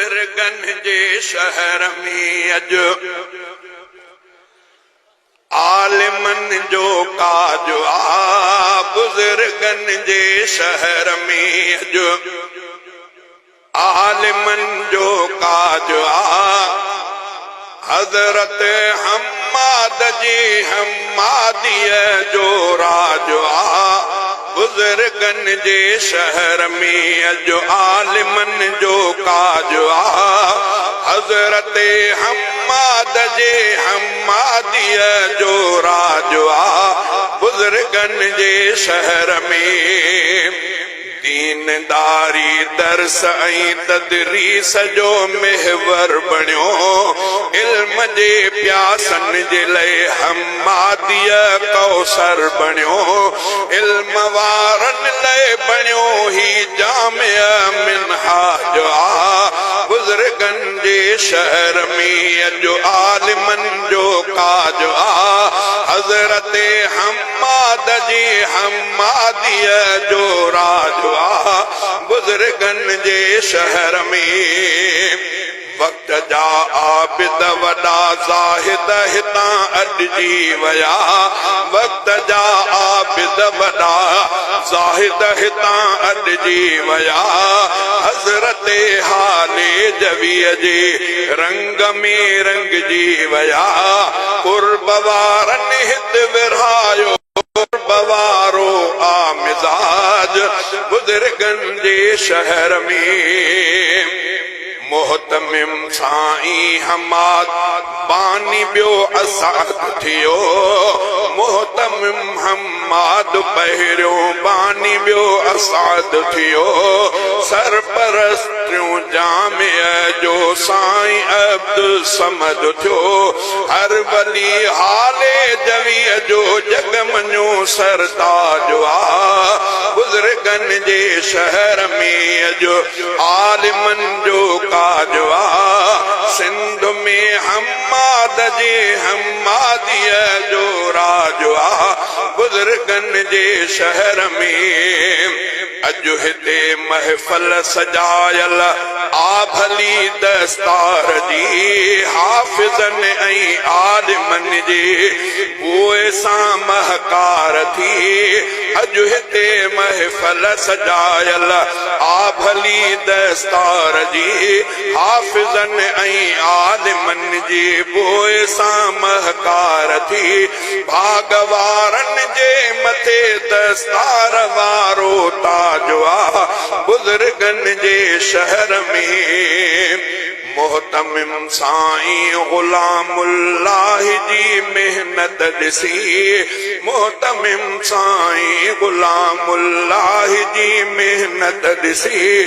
बुजुर्गन जे शहर में अॼु आलिमन जो काज आ। बुजुर्गन जे शहर में अॼु आलिमन जो काज आ। हज़रत हम्माद जी हम्मादीअ जो राज आ। बुजुर्गन जे शहर में अॼु आलिमन जो काज आ। हज़रत हम्माद जे हम्मादीअ जो राज आ। बुजुर्गन जे शहर में दीनदारी दर्स ऐं तदरीस जो महवर बणियो। इल्म जे प्यासन जे लाइ हम्मादीअ कौसर बणियो। इल्म वारन लाइ बणियो ही जामिया मिनहाज आ। बुजुर्गन जे शहर में अॼु आलिमन जो काज आ। हज़रत हम्माद जी हम्मादीअ जो राज आ। बुजुर्गन जे शहर में वक्त जा आबिद वॾा ज़ाहिद हितां अॾिजी विया। वक्त जा आबिद वॾा ज़ाहिद हितां अॾिजी विया। हज़रत हाले जवीअ जे रंग में रंगजी विया। कुर्ब वारनि हित विरहायो बवारो आ मिजाज। बुजुर्गन जे शहर में मोहतमिम साईं हम्माद बानी ॿियो असाद थियो। मोहतमिम हम्माद पहिरियों बानी ॿियो असाद थियो। सरपरस्तियूं जामिया जो साईं अब्दुल समद थियो। हर वली हाले जवीअ जो जग मञो सरताज आ। बुजुर्गन जे शहर में अॼु आलिमन जो काज आ। सिंध में हम्माद जे हम्मादीअ जो राज आ। बुजुर्गन जे शहर में अॼु हिते महफ़िल सजायल आ भली दस्तार जी। हाफ़िज़न ऐं आलिमन जे बोए सां महकार थी। अॼु हिते महफ़िल सजायल आ भली दस्तार जी। हाफ़िज़न ऐं आलिमन जे बोए सां महकार थी। भागवारन जे मथे दस्तार वारो ताज आ। बुजुर्गन जे शहर में मोहतमिम साईं गुलामुल्लाह जी मेहनत ॾिसी। मोहतमिम साईं गुलामुल्लाह जी मेहनत ॾिसी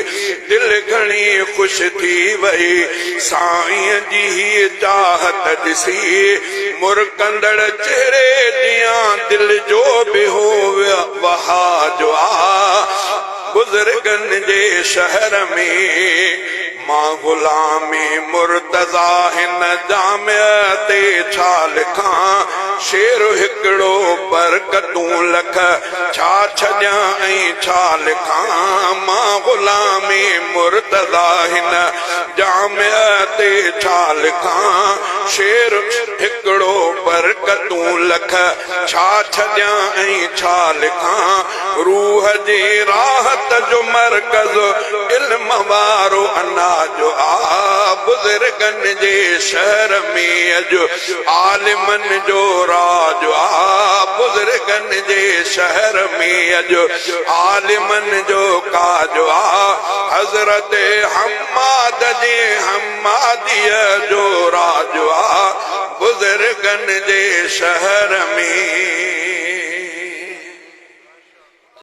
दिल घणी ख़ुशि थी वई। साईं जी ही चाहत ॾिसी मुरकंदड़ चेहरे ॾियां दिल जो बि हो वहाज आ। बुजुर्गन जे शहर में मां गुलामी मुर्तज़ा हिन जामिया ते छा लिखां। शेर हिकिड़ो बरकतूं लख छा छॾियां ऐं छा लिखां। मां गुलामी मुर्तज़ा हिन जामिया ते छा लिखां। शेर हिकिड़ो बरकतूं लख छा छॾियां ऐं छा लिखां। रूह जी राहत जो मरकज़ इल्म वारो अनाज आ। बुजुर्गन जे शहर में अॼु आलिमन जो राज आ। बुजुर्गन जे शहर में अॼु आलिमन जो काज आ। हज़रत हम्माद जे हम्मादीअ जो राज आ। बुजुर्गन जे शहर में